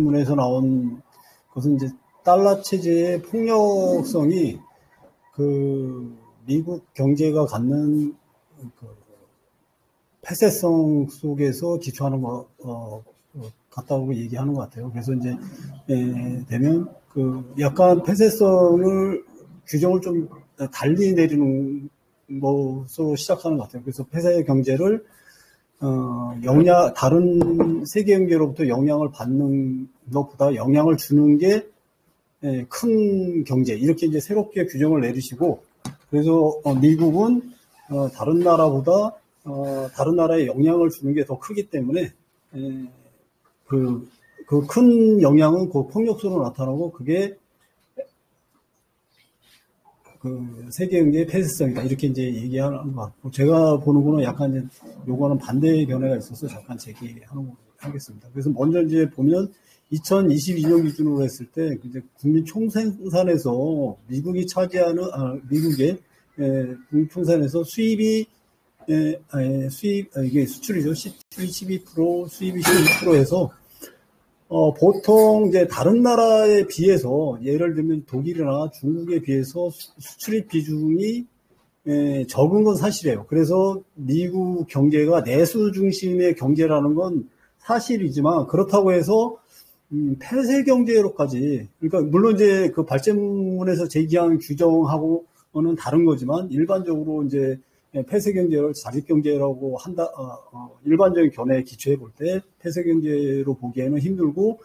문에서 나온 것은 이제 달러 체제의 폭력성이 그 미국 경제가 갖는 그 폐쇄성 속에서 기초하는 것 같다고 얘기하는 것 같아요. 그래서 이제 되면 그 약간 폐쇄성을 규정을 좀 달리 내리는 것으로 시작하는 것 같아요. 그래서 폐쇄 경제를 다른 세계 경제로부터 영향을 받는 것보다 영향을 주는 게 큰 경제, 이렇게 이제 새롭게 규정을 내리시고, 그래서 미국은 다른 나라보다 다른 나라에 영향을 주는 게 더 크기 때문에 그 큰 영향은 그 폭력성으로 나타나고, 그게 그 세계 경제의 폐쇄성이다, 이렇게 이제 얘기하는 것 같고, 제가 보는 거는 약간 이제 요거는 반대의 견해가 있어서 잠깐 하겠습니다. 그래서 먼저 이제 보면 2022년 기준으로 했을 때 이제 국민 총생산에서 미국이 차지하는 미국의 국민 총생산에서 수입이 이게 수출이죠. 수출이 12%, 수입이 12%에서 보통 이제 다른 나라에 비해서, 예를 들면 독일이나 중국에 비해서 수출입 비중이 적은 건 사실이에요. 그래서 미국 경제가 내수 중심의 경제라는 건 사실이지만, 그렇다고 해서 폐쇄 경제로까지, 그러니까 물론 이제 그 발제문에서 제기한 규정하고는 다른 거지만, 일반적으로 이제 폐쇄 경제를 자립 경제라고 한다, 일반적인 견해에 기초해 볼 때 폐쇄 경제로 보기에는 힘들고,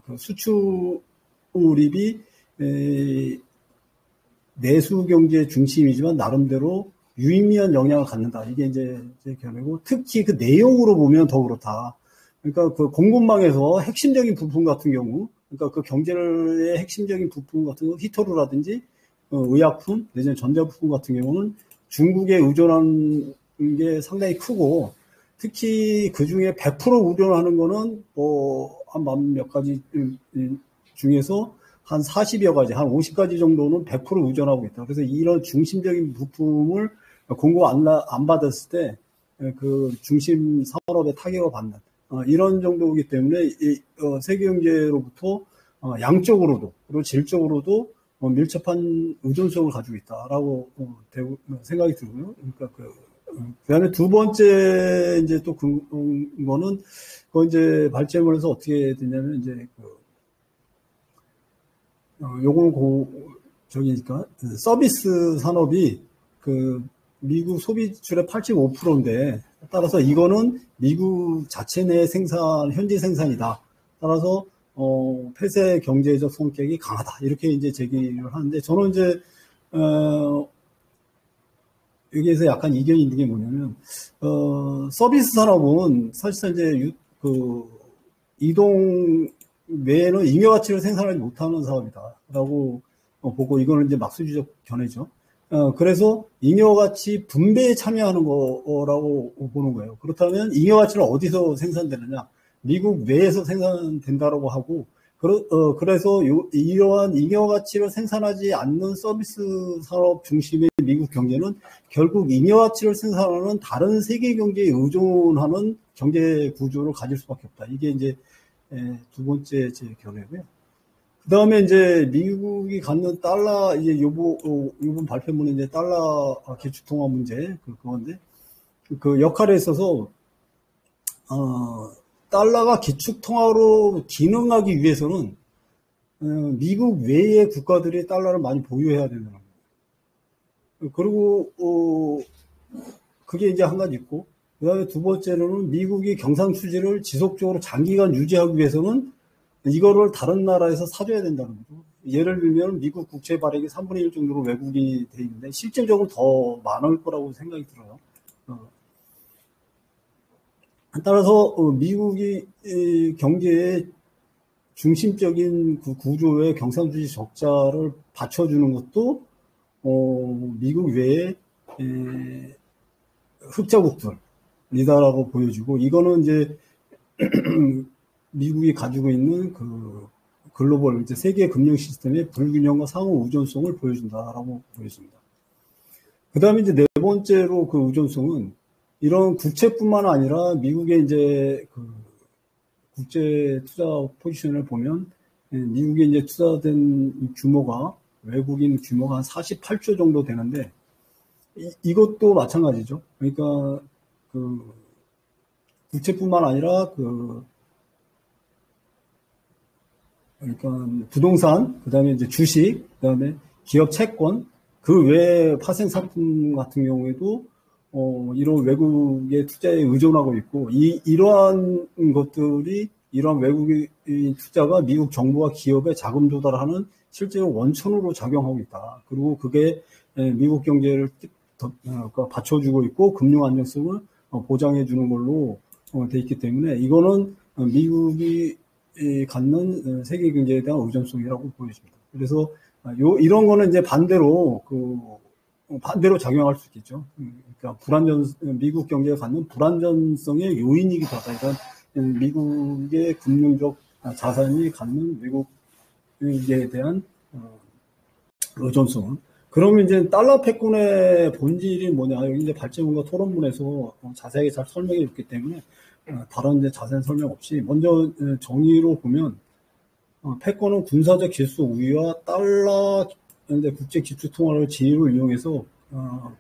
그 수출입이 내수 경제 중심이지만 나름대로 유의미한 영향을 갖는다, 이게 이제 제 견해고, 특히 그 내용으로 보면 더 그렇다. 그러니까 그 공급망에서 핵심적인 부품 같은 경우, 그러니까 그 경제의 핵심적인 부품 같은 거, 히터류라든지 의약품, 내지는 전자부품 같은 경우는 중국에 의존한 게 상당히 크고, 특히 그 중에 100% 의존하는 거는 한 몇 가지 중에서 한 40여 가지, 한 50가지 정도는 100% 의존하고 있다. 그래서 이런 중심적인 부품을 공급 안 받았을 때 그 중심 산업에 타격을 받는 이런 정도이기 때문에 세계 경제로부터 양적으로도 그리고 질적으로도 밀접한 의존성을 가지고 있다라고 생각이 들고요. 그러니까 그다음에 두 번째 이제 또 거는 이제 발제문에서 어떻게 되냐면, 이제 요걸 저기니까 서비스 산업이 그 미국 소비 지출의 85%인데, 따라서 이거는 미국 자체 내 현지 생산이다. 따라서 폐쇄 경제적 성격이 강하다, 이렇게 이제 제기를 하는데, 저는 이제 여기에서 약간 이견이 있는 게 뭐냐면, 서비스 산업은 사실상 이제 이동 외에는 잉여 가치를 생산하지 못하는 사업이다라고 보고, 이거는 이제 막수주적 견해죠. 그래서 잉여 가치 분배에 참여하는 거라고 보는 거예요. 그렇다면 잉여 가치는 어디서 생산되느냐? 미국 내에서 생산된다라고 하고, 그래서 이러한 잉여 가치를 생산하지 않는 서비스 산업 중심의 미국 경제는 결국 잉여 가치를 생산하는 다른 세계 경제에 의존하는 경제 구조를 가질 수밖에 없다. 이게 이제 두 번째 제 견해고요. 그 다음에 이제 미국이 갖는 달러, 이제 요번 발표문에 이제 달러 기축통화 문제, 그건데, 그 역할에 있어서, 달러가 기축통화로 기능하기 위해서는, 미국 외의 국가들이 달러를 많이 보유해야 된다는 거예요. 그리고, 그게 이제 한 가지 있고, 그 다음에 두 번째로는 미국이 경상수지를 지속적으로 장기간 유지하기 위해서는 이거를 다른 나라에서 사줘야 된다는 거죠. 예를 들면 미국 국채 발행이 3분의 1 정도로 왜곡이 돼 있는데, 실질적으로 더 많을 거라고 생각이 들어요. 따라서 미국이 경제의 중심적인 그 구조의 경상수지 적자를 받쳐주는 것도 미국 외의 흑자국들이다라고 보여지고, 이거는 이제 미국이 가지고 있는 그 글로벌 이제 세계 금융 시스템의 불균형과 상호 의존성을 보여준다라고 보여집니다. 그 다음에 이제 네 번째로 그 의존성은 이런 국채뿐만 아니라 미국의 이제 그 국제 투자 포지션을 보면 미국에 이제 투자된 규모가 외국인 규모가 한 48조 정도 되는데 이것도 마찬가지죠. 그러니까 그 국채뿐만 아니라 그러니까 부동산, 그다음에 이제 주식, 그다음에 기업 채권, 그 외 파생 상품 같은 경우에도 이런 외국의 투자에 의존하고 있고 이러한 것들이 이러한 외국인 투자가 미국 정부와 기업의 자금 조달하는 실제로 원천으로 작용하고 있다. 그리고 그게 미국 경제를 받쳐주고 있고 금융 안정성을 보장해 주는 걸로 돼 있기 때문에 이거는 미국이 갖는 세계 경제에 대한 의존성이라고 보여집니다. 그래서 이런 거는 이제 반대로 작용할 수 있겠죠. 그러니까 미국 경제가 갖는 불안전성의 요인이기도 하다. 이런 미국의 금융적 자산이 갖는 미국에 대한 의존성은. 그러면 이제 달러 패권의 본질이 뭐냐? 여기 이제 발제문과 토론문에서 자세하게 잘 설명해 줬기 때문에 다른 이제 자세한 설명 없이 먼저 정의로 보면 패권은 군사적 질서 우위와 달러 현재 국제 기축 통화를 지위를 이용해서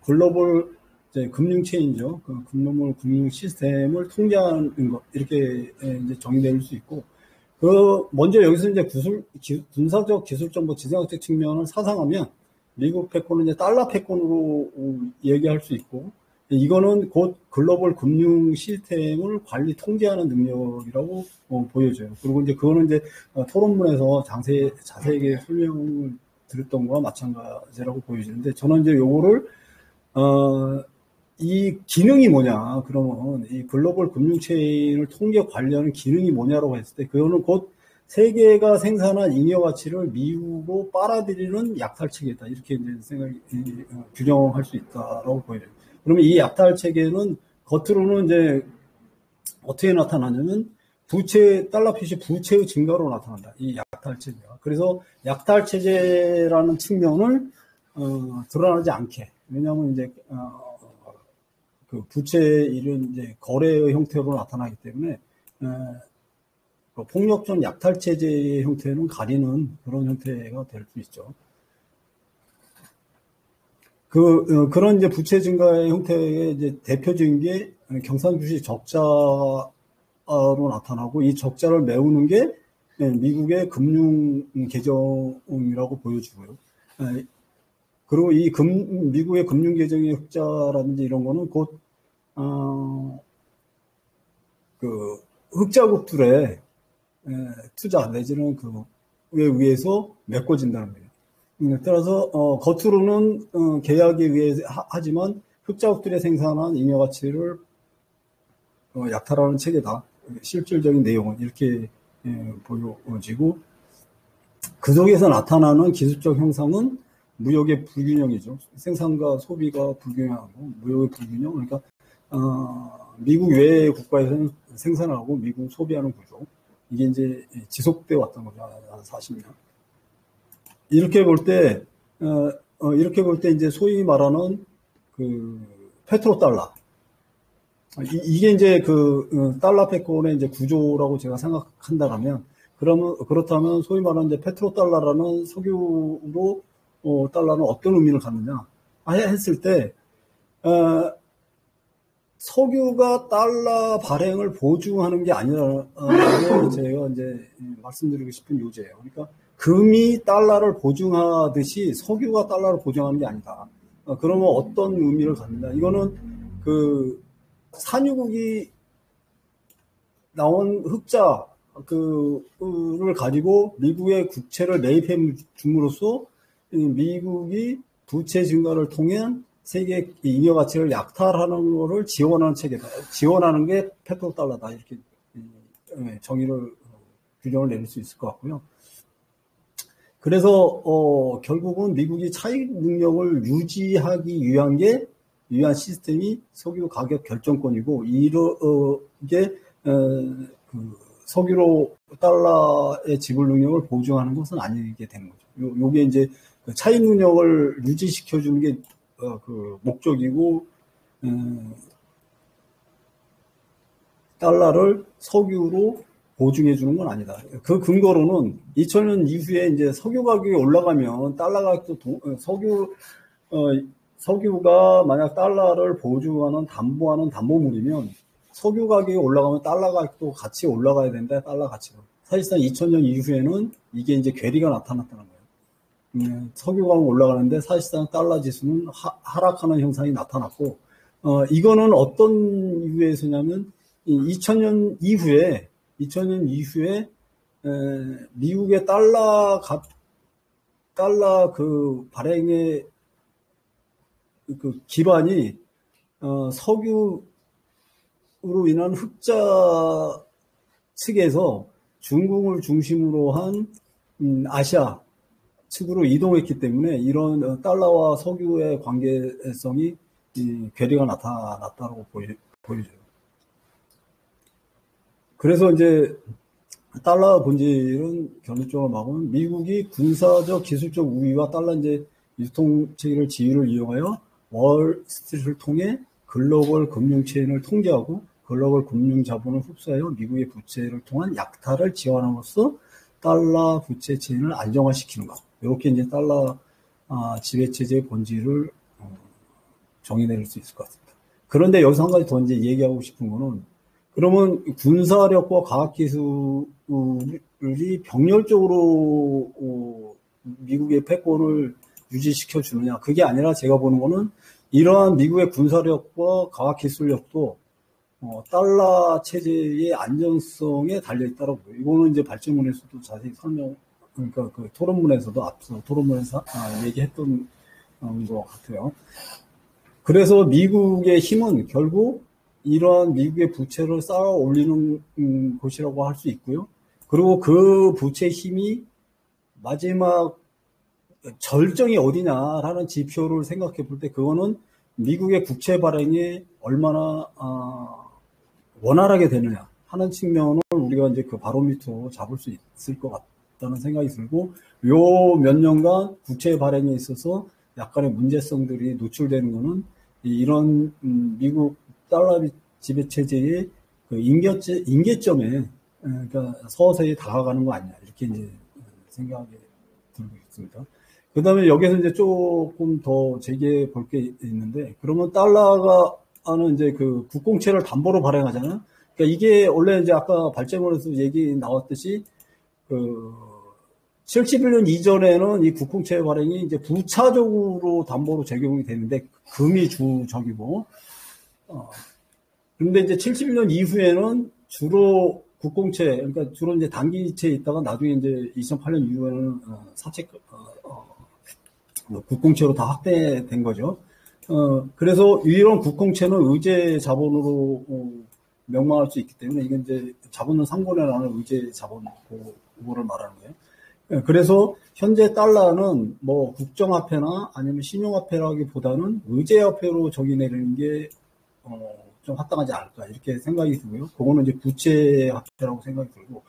글로벌 이제 금융 체인죠. 그 글로벌 금융 시스템을 통제하는 것 이렇게 이제 정의될 수 있고 먼저 여기서 이제 군사적 기술적 지정학적 측면을 사상하면 미국 패권은 이제 달러 패권으로 얘기할 수 있고 이거는 곧 글로벌 금융 시스템을 관리 통제하는 능력이라고 보여져요. 그리고 이제 그거는 이제 토론문에서 자세하게 설명을 드렸던 거와 마찬가지라고 보여지는데 저는 이제 요거를 이 기능이 뭐냐 그러면 이 글로벌 금융 체인을 통제 관리하는 기능이 뭐냐라고 했을 때 그거는 곧 세계가 생산한 잉여 가치를 미국으로 빨아들이는 약탈 체계다 이렇게 이제 규정할 수 있다라고 보여요. 그러면 이 약탈 체계는 겉으로는 이제 어떻게 나타나냐면 달러 표시 부채의 증가로 나타난다. 이 약탈 체제가. 그래서 약탈 체제라는 측면을 드러나지 않게. 왜냐하면 이제 그 부채 이런 이제 거래의 형태로 나타나기 때문에 폭력적 약탈 체제의 형태는 가리는 그런 형태가 될 수 있죠. 그런 이제 부채 증가의 형태의 이제 대표적인 게 경상주식 적자로 나타나고 이 적자를 메우는 게 미국의 금융 계정이라고 보여지고요. 그리고 미국의 금융 계정의 흑자라든지 이런 거는 곧 그 흑자국들의 투자 내지는 그에 의해서 메꿔진다는 거예요. 따라서 겉으로는 계약에 의해 하지만 흑자국들의 생산한 잉여 가치를 약탈하는 체계다. 실질적인 내용은 이렇게 보여지고 그 속에서 나타나는 기술적 형상은 무역의 불균형이죠. 생산과 소비가 불균형하고 무역의 불균형. 그러니까 미국 외의 국가에서는 생산하고 미국 소비하는 구조. 이게 이제 지속돼 왔던 거죠. 한 40년. 이렇게 볼 때 이제 소위 말하는 그 페트로달러. 이게 이제 달러 패권의 이제 구조라고 제가 생각한다면, 그렇다면 소위 말하는 이제 페트로달러라는 석유로, 달러는 어떤 의미를 갖느냐 했을 때, 석유가 달러 발행을 보증하는 게 아니라고 제가 이제 말씀드리고 싶은 요지예요. 그러니까 금이 달러를 보증하듯이 석유가 달러를 보증하는 게 아니다. 그러면 어떤 의미를 갖느냐? 이거는 산유국이 나온 흑자 를 가지고 미국의 국채를 매입해 줌으로써 미국이 부채 증가를 통한 세계 잉여 가치를 약탈하는 것을 지원하는 체계다. 지원하는 게 페트로달러다. 이렇게 규정을 내릴 수 있을 것 같고요. 그래서 결국은 미국이 차익 능력을 유지하기 위한 시스템이 석유 가격 결정권이고 이게 석유로 달러의 지불 능력을 보증하는 것은 아니게 되는 거죠. 요게 이제 차익 능력을 유지시켜주는 게 목적이고 달러를 석유로 보증해 주는 건 아니다. 그 근거로는 2000년 이후에 이제 석유 가격이 올라가면 달러가 또 석유가 만약 달러를 보증하는 담보하는 담보물이면 석유 가격이 올라가면 달러가 또 같이 올라가야 된다. 달러 가치가. 사실상 2000년 이후에는 이게 이제 괴리가 나타났다는 거예요. 석유가 올라가는데 사실상 달러 지수는 하락하는 현상이 나타났고, 이거는 어떤 이유에서냐면 2000년 이후에 미국의 달러 그 발행의 그 기반이 석유로 인한 흑자 측에서 중국을 중심으로 한 아시아 측으로 이동했기 때문에 이런 달러와 석유의 관계성이 괴리가 나타났다고 보여져요. 그래서 이제 달러 본질은 결론적으로 말하면 미국이 군사적 기술적 우위와 달러 이제 유통 체계를 지위를 이용하여 월스트리트를 통해 글로벌 금융 체인을 통제하고 글로벌 금융 자본을 흡수하여 미국의 부채를 통한 약탈을 지원함으로써 달러 부채 체인을 안정화시키는 것. 이렇게 이제 달러 지배 체제의 본질을 정의낼 수 있을 것 같습니다. 그런데 여기서 한 가지 더 이제 얘기하고 싶은 거는, 그러면 군사력과 과학기술이 병렬적으로 미국의 패권을 유지시켜 주느냐? 그게 아니라 제가 보는 거는 이러한 미국의 군사력과 과학기술력도 달러 체제의 안정성에 달려 있다고 보여요. 이거는 이제 발제문에서도 자세히 그러니까 그 토론문에서도 앞서 토론문에서 얘기했던 것 같아요. 그래서 미국의 힘은 결국 이러한 미국의 부채를 쌓아 올리는 것이라고 할 수 있고요. 그리고 그 부채 힘이 마지막 절정이 어디냐라는 지표를 생각해 볼 때 그거는 미국의 국채 발행이 얼마나 원활하게 되느냐 하는 측면을 우리가 이제 그 바로미터로 잡을 수 있을 것 같다는 생각이 들고, 요 몇 년간 국채 발행에 있어서 약간의 문제성들이 노출되는 거는 이런 미국 달러 지배 체제의 그 임계점에 그러니까 서서히 다가가는 거 아니냐 이렇게 이제 생각이 들고 있습니다. 그 다음에 여기서 이제 조금 더 제기해 볼 게 있는데, 그러면 달러가는 이제 그 국공채를 담보로 발행하잖아요. 그러니까 이게 원래 이제 아까 발제문에서 얘기 나왔듯이 그 71년 이전에는 이 국공채 발행이 이제 부차적으로 담보로 적용이 되는데 금이 주적이고, 근데 이제 71년 이후에는 주로 국공채, 그러니까 주로 이제 단기채에 있다가 나중에 이제 2008년 이후에는 사채 국공채로 다 확대된 거죠. 그래서 이런 국공채는 의제 자본으로 명망할 수 있기 때문에 이건 이제 자본은 상본에 나는 의제 자본 그거를 말하는 거예요. 그래서 현재 달러는 뭐 국정화폐나 아니면 신용화폐라기보다는 의제화폐로 적용되는 게 좀 합당하지 않을까 이렇게 생각이 들고요. 그거는 이제 부채화폐라고 생각이 들고,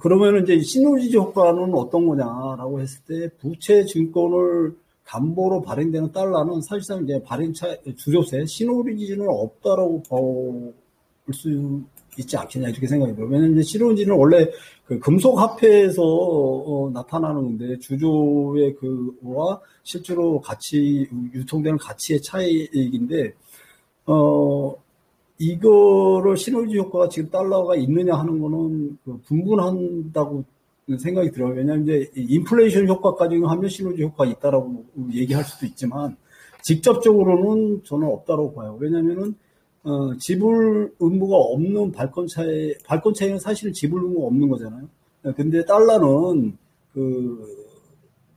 그러면 이제 시너지 효과는 어떤 거냐라고 했을 때 부채 증권을 담보로 발행되는 달러는 사실상 이제 발행차 주조세 시너지는 없다라고 볼 수 있지 않겠냐 이렇게 생각이 들어요. 왜냐하면 시너지는 원래 그 금속 화폐에서 나타나는 건데 주조의 그와 실제로 가치 유통되는 가치의 차이인데 이거를 시너지 효과가 지금 달러가 있느냐 하는 거는 분분한다고 생각이 들어요. 왜냐하면 이제 인플레이션 효과까지 하면 시너지 효과가 있다라고 얘기할 수도 있지만 직접적으로는 저는 없다고 봐요. 왜냐하면은 지불 의무가 없는 발권차에는 사실 지불 의무가 없는 거잖아요. 근데 달러는 그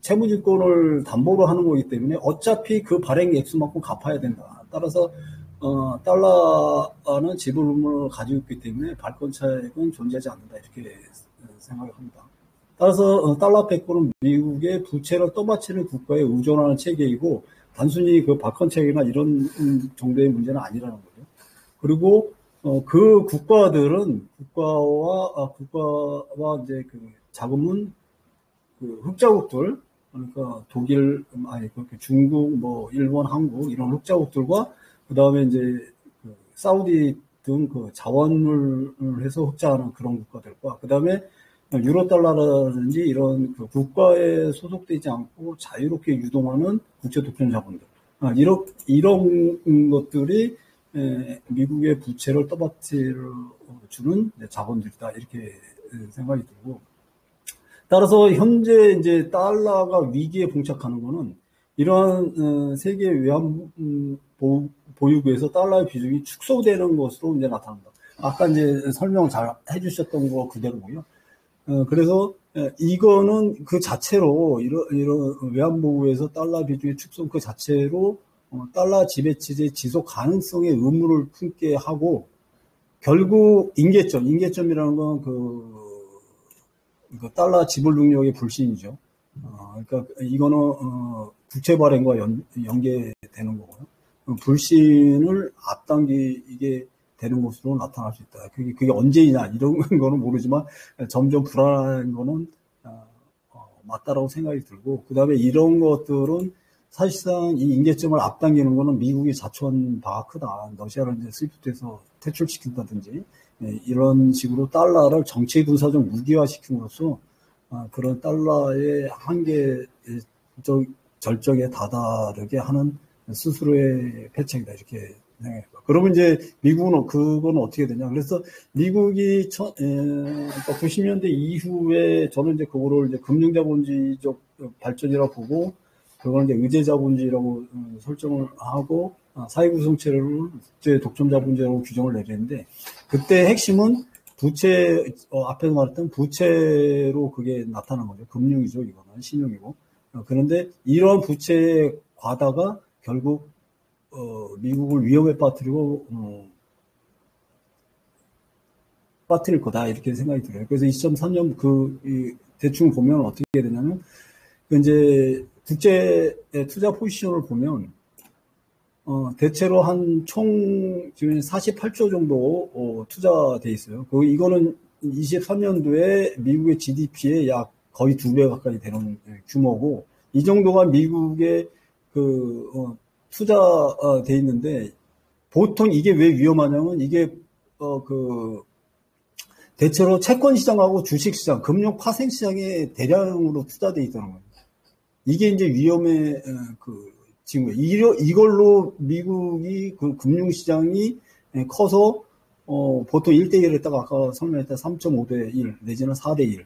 채무질권을 담보로 하는 거기 때문에 어차피 그 발행 액수만큼 갚아야 된다. 따라서 달러는 지불 의무를 가지고 있기 때문에 발권차액은 존재하지 않는다 이렇게 생각을 합니다. 따라서 달러 패권은 미국의 부채를 떠받치는 국가에 의존하는 체계이고 단순히 그 발권차액이나 이런 정도의 문제는 아니라는 거죠. 그리고 그 국가들은 국가와 이제 그 자금은 그 흑자국들, 그러니까 독일, 중국, 뭐 일본, 한국 이런 흑자국들과 그 다음에 이제 그 사우디 등 그 자원을 해서 흑자하는 그런 국가들과 그다음에 유로달러라든지 이런 그 국가에 소속되지 않고 자유롭게 유동하는 국제 독점 자본들. 이런 것들이 미국의 부채를 떠받쳐주는 자본들이다. 이렇게 생각이 들고. 따라서 현재 이제 달러가 위기에 봉착하는 거는 이러한 세계 외환 보유고에서 달러의 비중이 축소되는 것으로 이제 나타난다. 아까 이제 설명 잘 해주셨던 거 그대로고요. 그래서 이거는 그 자체로 이런 외환보고에서 달러 비중의 축소 그 자체로 달러 지배체제 지속 가능성의 의무를 품게 하고 결국 인계점이라는 건 그 달러 지불 능력의 불신이죠. 그러니까 이거는 국채 발행과 연계되는 거고요. 불신을 앞당기게 되는 것으로 나타날 수 있다. 그게 언제이냐 이런 거는 모르지만 점점 불안한 거는 맞다라고 생각이 들고 그다음에 이런 것들은 사실상 이 인계점을 앞당기는 거는 미국이 자초한 바가 크다. 러시아를 이제 스위프트에서 퇴출시킨다든지 이런 식으로 달러를 정치 군사적 무기화시킴으로써 그런 달러의 한계 절정에 다다르게 하는 스스로의 패착이다 이렇게 생각해요. 그러면 이제 미국은 그건 어떻게 되냐? 그래서 미국이 그러니까 90년대 이후에 저는 이제 그거를 이제 금융자본주의적 발전이라고 보고 그걸 이제 의제자본주의라고 설정을 하고 사회구성체를 국제 독점자본주의라고 규정을 내렸는데 그때 핵심은 부채 앞에서 말했던 부채로 그게 나타난 거죠. 금융이죠. 이거는 신용이고. 그런데 이런 부채의 과다가 결국 미국을 위험에 빠뜨리고 빠뜨릴 거다 이렇게 생각이 들어요. 그래서 2003년 대충 보면 어떻게 되냐면 이제 국제 투자 포지션을 보면 대체로 한 총 지금 48조 정도 투자돼 있어요. 이거는 23년도에 미국의 GDP의 약 거의 2배 가까이 되는 규모고 이 정도가 미국의 투자돼 있는데 보통 이게 왜 위험하냐면 이게 대체로 채권 시장하고 주식 시장, 금융 파생 시장에 대량으로 투자돼 있다는 거예요. 이게 이제 위험의 지금 이걸로 미국이 그 금융 시장이 커서 보통 1대1 했다가 아까 설명했던 3.5대 1 내지는 4대 1.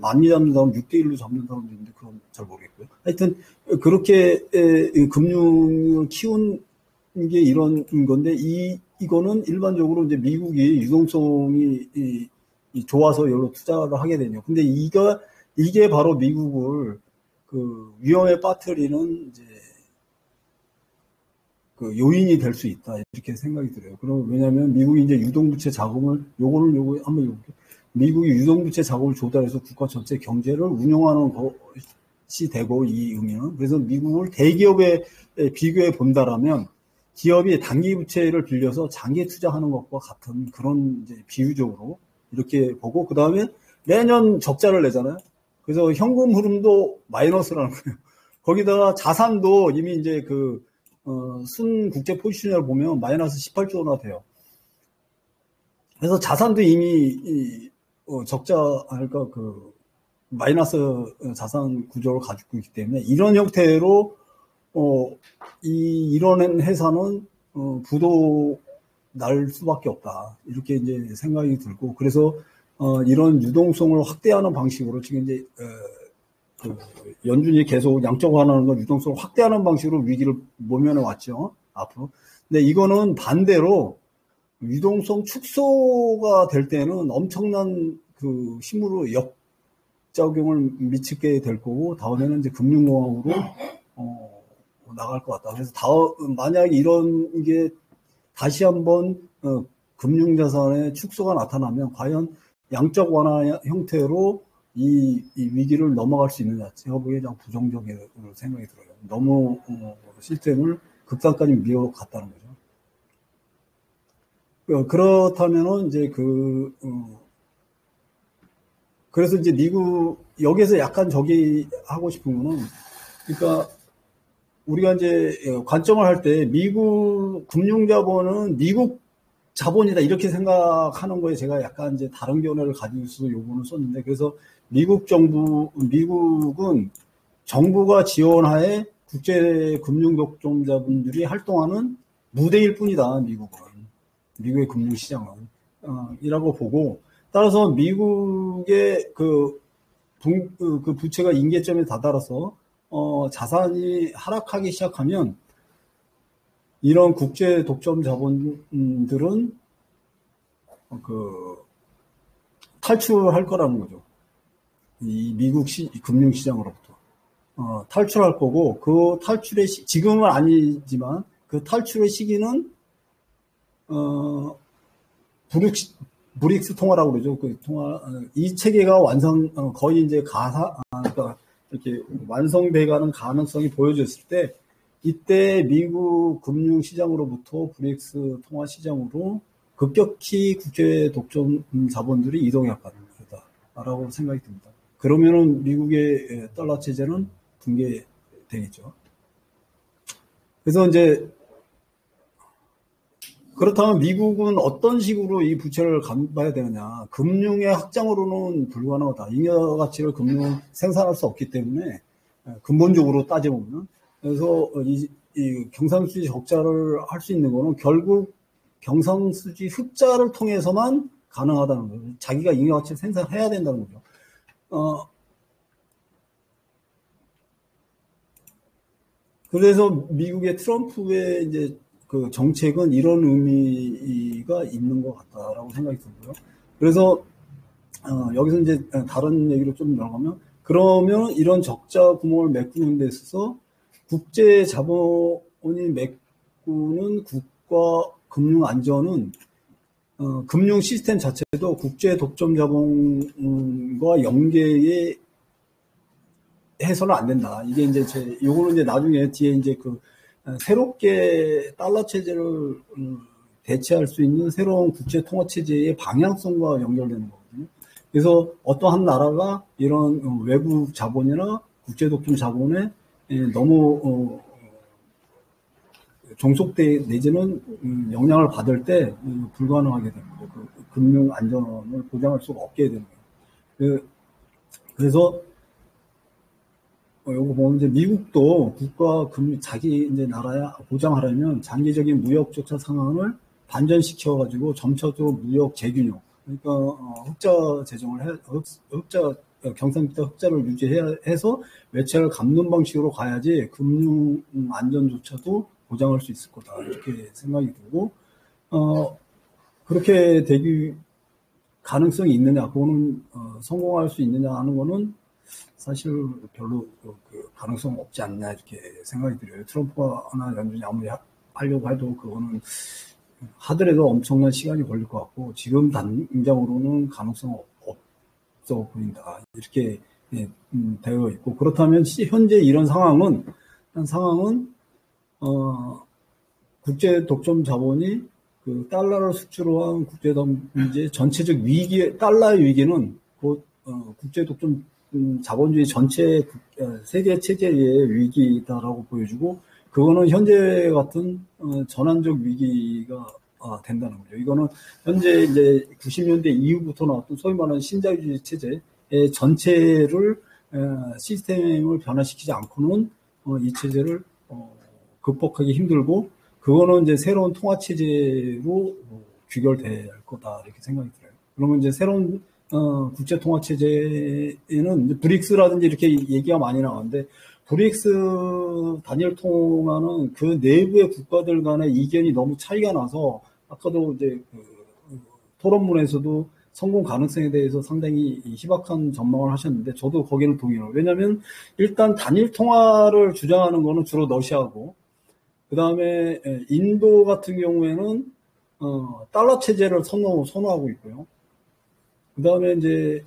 많이 잡는 사람 6대 1로 잡는 사람도 있는데 그건 잘 모르겠고요. 하여튼 그렇게 금융을 키운 게 이런 건데 이거는 일반적으로 이제 미국이 유동성이 좋아서 여기로 투자를 하게 되네요. 근데 이게 바로 미국을 위험에 빠뜨리는 이제 요인이 될 수 있다 이렇게 생각이 들어요. 왜냐하면 미국이 이제 유동부채 자금을 요거를 한번 읽어볼게요. 미국이 유동부채 자금을 조달해서 국가 전체 경제를 운영하는 것이 되고 이 의미는 그래서 미국을 대기업에 비교해 본다라면 기업이 단기 부채를 빌려서 장기 투자하는 것과 같은 그런 이제 비유적으로 이렇게 보고 그 다음에 매년 적자를 내잖아요. 그래서 현금 흐름도 마이너스라는 거예요. 거기다가 자산도 이미 이제 순 국제 포지션을 보면 마이너스 18조 원나 돼요. 그래서 자산도 이미 적자, 그러니까 마이너스 자산 구조를 가지고 있기 때문에 이런 형태로 이런 회사는 부도 날 수밖에 없다. 이렇게 이제 생각이 들고 그래서 이런 유동성을 확대하는 방식으로 지금 이제 연준이 계속 양적 완화하는 건 유동성을 확대하는 방식으로 위기를 모면해 왔죠. 앞으로. 근데 이거는 반대로 유동성 축소가 될 때는 엄청난 힘으로 역작용을 미치게 될 거고 다음에는 이제 금융공황으로 나갈 것 같다. 그래서 만약에 이런 게 다시 한번 금융자산의 축소가 나타나면 과연 양적 완화 형태로 이 위기를 넘어갈 수 있느냐 제가 보기에 좀 부정적으로 생각이 들어요. 너무 시스템을 극단까지 밀어갔다는 거죠. 그렇다면은 이제 그래서 이제 미국 여기서 약간 저기 하고 싶은 거는 그러니까 우리가 이제 관점을 할 때 미국 금융자본은 미국 자본이다 이렇게 생각하는 거에 제가 약간 이제 다른 견해를 가지고 있어서 요거는 썼는데, 그래서 미국은 정부가 지원하에 국제 금융 독점자분들이 활동하는 무대일 뿐이다. 미국의 금융시장은 이라고 보고, 따라서 미국의 그 부채가 임계점에 다다라서 자산이 하락하기 시작하면 이런 국제 독점 자본들은 탈출할 거라는 거죠. 이 미국 금융시장으로부터 탈출할 거고, 그 탈출의 지금은 아니지만 그 탈출의 시기는 브릭스 통화라고 그러죠. 그 통화 이 체계가 거의 이제 그러니까 이렇게 완성돼가는 가능성이 보여졌을 때, 이때 미국 금융시장으로부터 브릭스 통화 시장으로 급격히 국제 독점 자본들이 이동할 거다라고 생각이 듭니다. 그러면은 미국의 달러 체제는 붕괴되겠죠. 그래서 이제 그렇다면 미국은 어떤 식으로 이 부채를 감봐야 되느냐. 금융의 확장으로는 불가능하다. 잉여 가치를 금융은 생산할 수 없기 때문에, 근본적으로 따져보면. 그래서 이 경상수지 적자를 할 수 있는 거는 결국 경상수지 흑자를 통해서만 가능하다는 거죠. 자기가 잉여 가치를 생산해야 된다는 거죠. 그래서 미국의 트럼프의 이제 그 정책은 이런 의미가 있는 것 같다라고 생각이 들고요. 그래서 여기서 이제 다른 얘기를 좀 나가면, 그러면 이런 적자 구멍을 메꾸는 데 있어서 국제 자본이 메꾸는 국가 금융 안전은 금융 시스템 자체도 국제 독점 자본과 연계에 해서는 안 된다. 이게 이제 요거는 이제 나중에 뒤에 이제 새롭게 달러 체제를 대체할 수 있는 새로운 국제 통화 체제의 방향성과 연결되는 거거든요. 그래서 어떠한 나라가 이런 외부 자본이나 국제 독점 자본에 너무 종속돼 내지는 영향을 받을 때 불가능하게 되는 거죠. 금융 안전을 보장할 수가 없게 되는 거예요. 그래서 요거 보면 이제 미국도 자기 이제 나라에 보장하려면 장기적인 무역 격차 상황을 반전시켜가지고 점차적으로 무역 재균형, 그러니까 흑자 재정을 경상기타 흑자를 유지해서 외채를 갚는 방식으로 가야지 금융 안전조차도 보장할 수 있을 거다, 이렇게 생각이 들고, 그렇게 되기 가능성이 있느냐, 그거는 성공할 수 있느냐 하는 거는 사실 별로 가능성 없지 않냐, 이렇게 생각이 들어요. 트럼프가 하나 연준이 아무리 하려고 해도 그거는 하더라도 엄청난 시간이 걸릴 것 같고, 지금 당장으로는 가능성 없어 보인다, 이렇게 되어 있고, 그렇다면 현재 이런 상황은 국제 독점 자본이 달러를 수출로 한 국제 경제 전체적 위기, 달러의 위기는 곧 국제 독점 자본주의 전체 세계 체제의 위기다라고 보여주고, 그거는 현재 같은 전환적 위기가 된다는 거죠. 이거는 현재 이제 90년대 이후부터 나왔던 소위 말하는 신자유주의 체제의 전체를 시스템을 변화시키지 않고는 이 체제를 극복하기 힘들고, 그거는 이제 새로운 통화 체제로 귀결될 거다, 이렇게 생각이 들어요. 그러면 이제 새로운 국제 통화 체제에는 브릭스라든지 이렇게 얘기가 많이 나오는데, 브릭스 단일 통화는 그 내부의 국가들 간의 이견이 너무 차이가 나서, 아까도 이제 토론문에서도 성공 가능성에 대해서 상당히 희박한 전망을 하셨는데, 저도 거기는 동의해요. 왜냐하면 일단 단일 통화를 주장하는 거는 주로 러시아고, 그 다음에 인도 같은 경우에는 달러 체제를 선호하고 있고요. 그 다음에 이제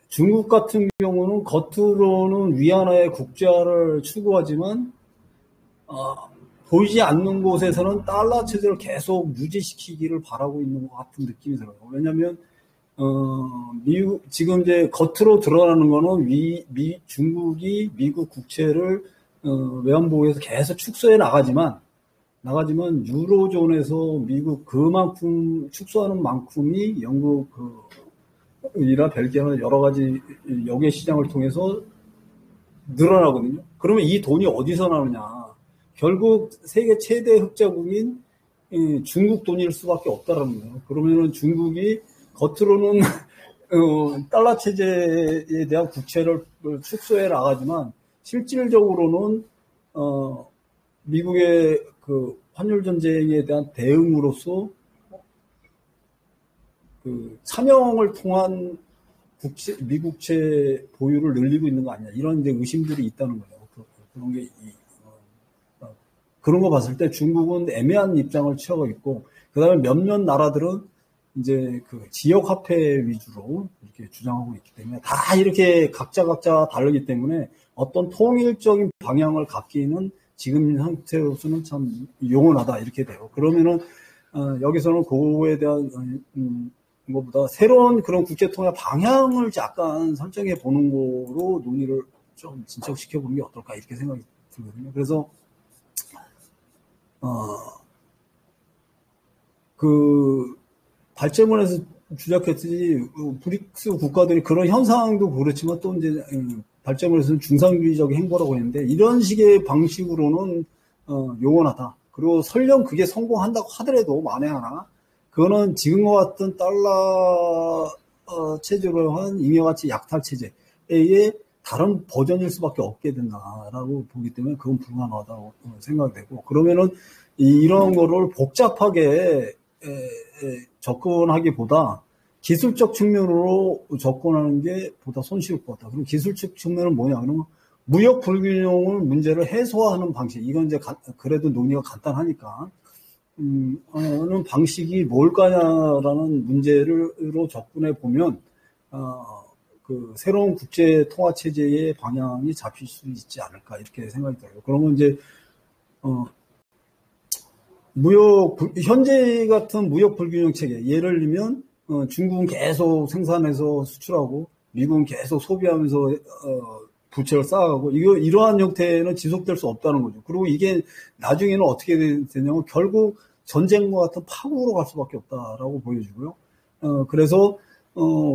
중국 같은 경우는 겉으로는 위안화의 국제화를 추구하지만 보이지 않는 곳에서는 달러 체제를 계속 유지시키기를 바라고 있는 것 같은 느낌이 들어요. 왜냐하면 지금 이제 겉으로 드러나는 거는 중국이 미국 국채를 외환보유에서 계속 축소해 나가지만, 나가지만 유로존에서 미국 그만큼 축소하는 만큼이 영국 이나 벨기에나 여러 가지 역의 시장을 통해서 늘어나거든요. 그러면 이 돈이 어디서 나오냐? 결국 세계 최대 흑자국인 중국 돈일 수밖에 없다라는 거예요. 그러면은 중국이 겉으로는 달러 체제에 대한 국채를 축소해 나가지만 실질적으로는 미국의 그 환율 전쟁에 대한 대응으로서 그 차명을 통한 미국채 보유를 늘리고 있는 거 아니냐 이런 이제 의심들이 있다는 거예요. 그런 게 그런 거 봤을 때 중국은 애매한 입장을 취하고 있고, 그 다음에 몇몇 나라들은 이제 그 지역 화폐 위주로 이렇게 주장하고 있기 때문에 다 이렇게 각자 다르기 때문에 어떤 통일적인 방향을 갖기는 지금 상태로서는 참 용언하다 이렇게 돼요. 그러면은 여기서는 그거에 대한 것보다 새로운 그런 국제통화 방향을 약간 설정해 보는 거로 논의를 좀 진척시켜 보는 게 어떨까 이렇게 생각이 들거든요. 그래서 그 발제문에서 주작했듯이 브릭스 국가들이 그런 현상도 그렇지만 또 이제 발제문에서는 중상주의적 행보라고 했는데 이런 식의 방식으로는 용언하다. 그리고 설령 그게 성공한다고 하더라도 만에 하나 그거는 지금과 같은 달러 체제로 한 잉여가치 약탈 체제의 다른 버전일 수밖에 없게 된다라고 보기 때문에 그건 불가능하다고 생각되고, 그러면은 이런 거를 복잡하게 접근하기보다 기술적 측면으로 접근하는 게 보다 손쉬울 것 같다. 그럼 기술적 측면은 뭐냐? 그러면 무역 불균형을 문제를 해소하는 방식. 이건 이제 그래도 논의가 간단하니까. 하는 방식이 뭘까냐라는 문제로 접근해 보면, 그 새로운 국제 통화 체제의 방향이 잡힐 수 있지 않을까 이렇게 생각이 들어요. 그러면 이제 현재 같은 무역 불균형 체계, 예를 들면 중국은 계속 생산해서 수출하고 미국은 계속 소비하면서 부채를 쌓아가고 이러한 형태는 지속될 수 없다는 거죠. 그리고 이게 나중에는 어떻게 되냐면 결국 전쟁과 같은 파국으로 갈 수밖에 없다라고 보여지고요. 그래서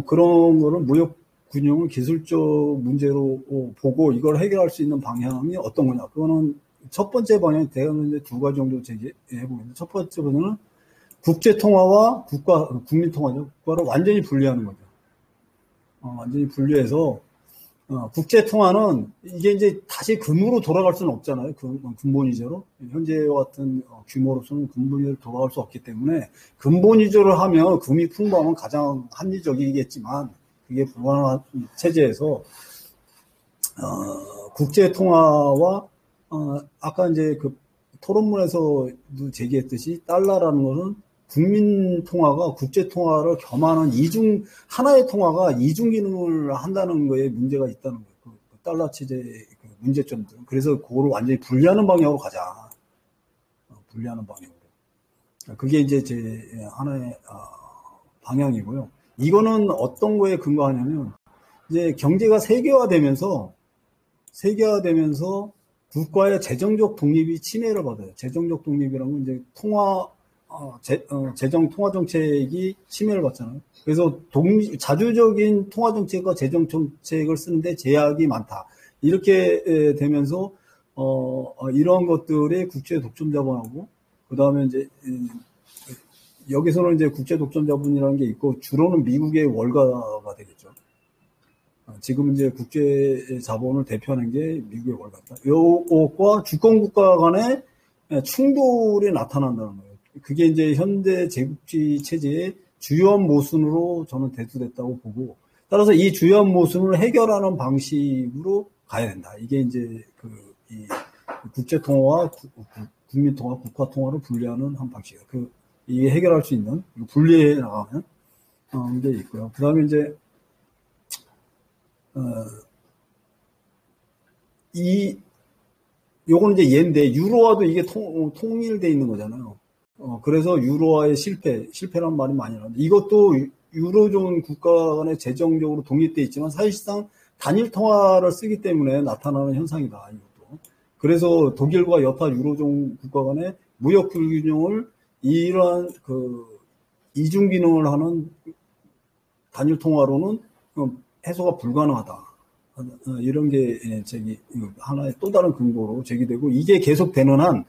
그런 거를 무역 균형을 기술적 문제로 보고 이걸 해결할 수 있는 방향이 어떤 거냐. 그거는 첫 번째 방향이 대략 두 가지 정도 제기해보겠습니다. 첫 번째 번째는 국제통화와 국민통화죠. 국가를 완전히 분리하는 거죠. 완전히 분리해서, 국제통화는 이게 이제 다시 금으로 돌아갈 수는 없잖아요. 근본위제로. 현재와 같은 규모로서는 근본위제로 돌아갈 수 없기 때문에 근본위제를 하면 금이 풍부하면 가장 합리적이겠지만 그게 불가능한 체제에서, 국제통화와, 아까 이제 그 토론문에서도 제기했듯이 달러라는 것은 국민통화가 국제통화를 겸하는 하나의 통화가 이중 기능을 한다는 거에 문제가 있다는 거예요. 그 달러 체제의 그 문제점들은. 그래서 그거를 완전히 분리하는 방향으로 가자. 분리하는 방향으로. 그게 이제 제 하나의 방향이고요. 이거는 어떤 거에 근거하냐면, 이제 경제가 세계화되면서 국가의 재정적 독립이 침해를 받아요. 재정적 독립이라는 건 이제 재정 통화 정책이 침해를 받잖아요. 그래서 자주적인 통화 정책과 재정 정책을 쓰는데 제약이 많다. 이렇게 되면서 이러한 것들의 국제 독점 자본하고, 그 다음에 이제 여기서는 이제 국제 독점 자본이라는 게 있고 주로는 미국의 월가가 되겠죠. 지금 이제 국제 자본을 대표하는 게 미국의 월가다. 요것과 주권 국가 간의 충돌이 나타난다는 거예요. 그게 이제 현대 제국주의 체제의 주요한 모순으로 저는 대두됐다고 보고, 따라서 이 주요한 모순을 해결하는 방식으로 가야 된다. 이게 이제 이 국제 통화와 국민 통화, 국가 통화를 분리하는 한 방식이에요. 이게 해결할 수 있는 분리해 나가는 게 있고요. 그 다음에 이제 요건 이제 얘인데, 유로화도 이게 통일돼 있는 거잖아요. 그래서 유로화의 실패란 말이 많이 나오는데, 이것도 유로존 국가 간에 재정적으로 독립돼 있지만 사실상 단일 통화를 쓰기 때문에 나타나는 현상이다, 이것도. 그래서 독일과 여타 유로존 국가 간에 무역 불균형을 이러한 이중 기능을 하는 단일 통화로는 해소가 불가능하다. 이런 게 하나의 또 다른 근거로 제기되고, 이게 계속되는 한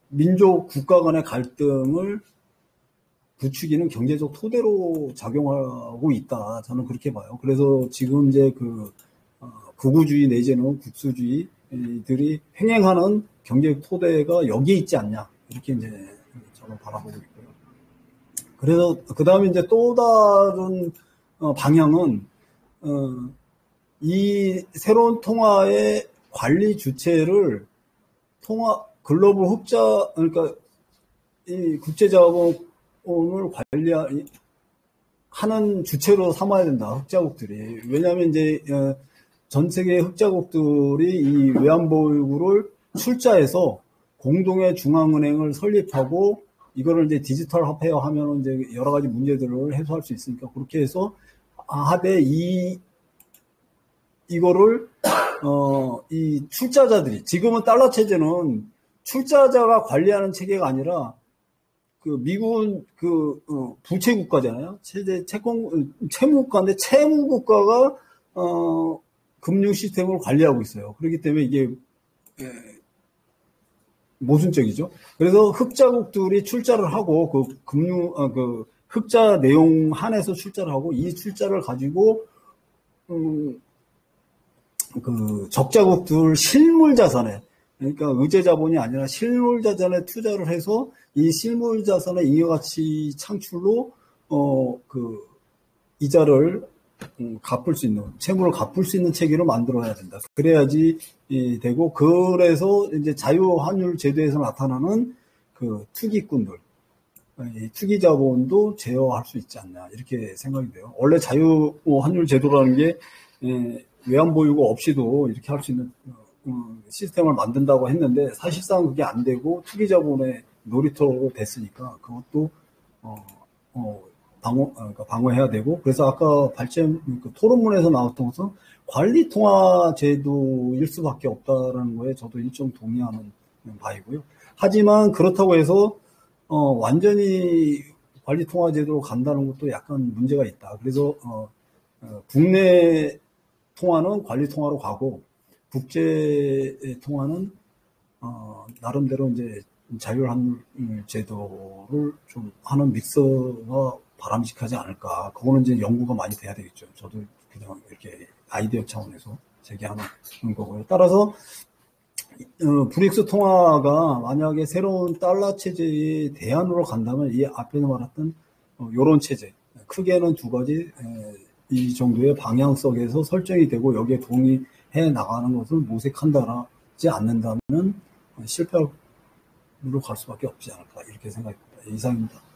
민족 국가 간의 갈등을 부추기는 경제적 토대로 작용하고 있다. 저는 그렇게 봐요. 그래서 지금 이제 극우주의 내지는 국수주의들이 횡행하는 경제적 토대가 여기에 있지 않냐. 이렇게 이제 저는 바라보고 있고요. 그래서 그 다음에 이제 또 다른 방향은 이 새로운 통화의 관리 주체를 글로벌 그러니까 이 국제자본을 관리하는 주체로 삼아야 된다. 흑자국들이. 왜냐하면 이제 전 세계 흑자국들이 이 외환보유고를 출자해서 공동의 중앙은행을 설립하고 이거를 이제 디지털 화폐화하면 이제 여러 가지 문제들을 해소할 수 있으니까 그렇게 해서 하되 이거를 이 출자자들이, 지금은 달러 체제는 출자자가 관리하는 체계가 아니라 미국은 부채 국가잖아요. 채무 국가인데 채무 국가가 금융 시스템을 관리하고 있어요. 그렇기 때문에 이게 모순적이죠. 그래서 흑자국들이 출자를 하고 흑자 내용 한해서 출자를 하고 이 출자를 가지고 적자국들 실물 자산에, 그러니까 의제 자본이 아니라 실물 자산에 투자를 해서 이 실물 자산의 잉여가치 창출로 이자를 갚을 수 있는, 채무를 갚을 수 있는 체계로 만들어야 된다. 그래야지 되고, 그래서 이제 자유환율 제도에서 나타나는 투기꾼들, 이 투기 자본도 제어할 수 있지 않냐, 이렇게 생각이 돼요. 원래 자유환율 제도라는 게 외환보유고 없이도 이렇게 할 수 있는 시스템을 만든다고 했는데 사실상 그게 안 되고 투기 자본의 놀이터로 됐으니까 그것도 방어해야 되고, 그래서 아까 토론문에서 나왔던 것은 관리 통화 제도일 수밖에 없다라는 거에 저도 일정 동의하는 바이고요. 하지만 그렇다고 해서 완전히 관리 통화 제도로 간다는 것도 약간 문제가 있다. 그래서 국내 통화는 관리 통화로 가고 국제 통화는 나름대로 이제 자율환율 제도를 좀 하는 믹서가 바람직하지 않을까. 그거는 이제 연구가 많이 돼야 되겠죠. 저도 그냥 이렇게 아이디어 차원에서 제기하는 거고요. 따라서 브릭스 통화가 만약에 새로운 달러 체제의 대안으로 간다면 이 앞에서 말했던 요런 체제, 크게는 두 가지 이 정도의 방향성에서 설정이 되고 여기에 동의해 나가는 것을 모색한다지 않는다면 실패로 갈 수밖에 없지 않을까, 이렇게 생각합니다. 이상입니다.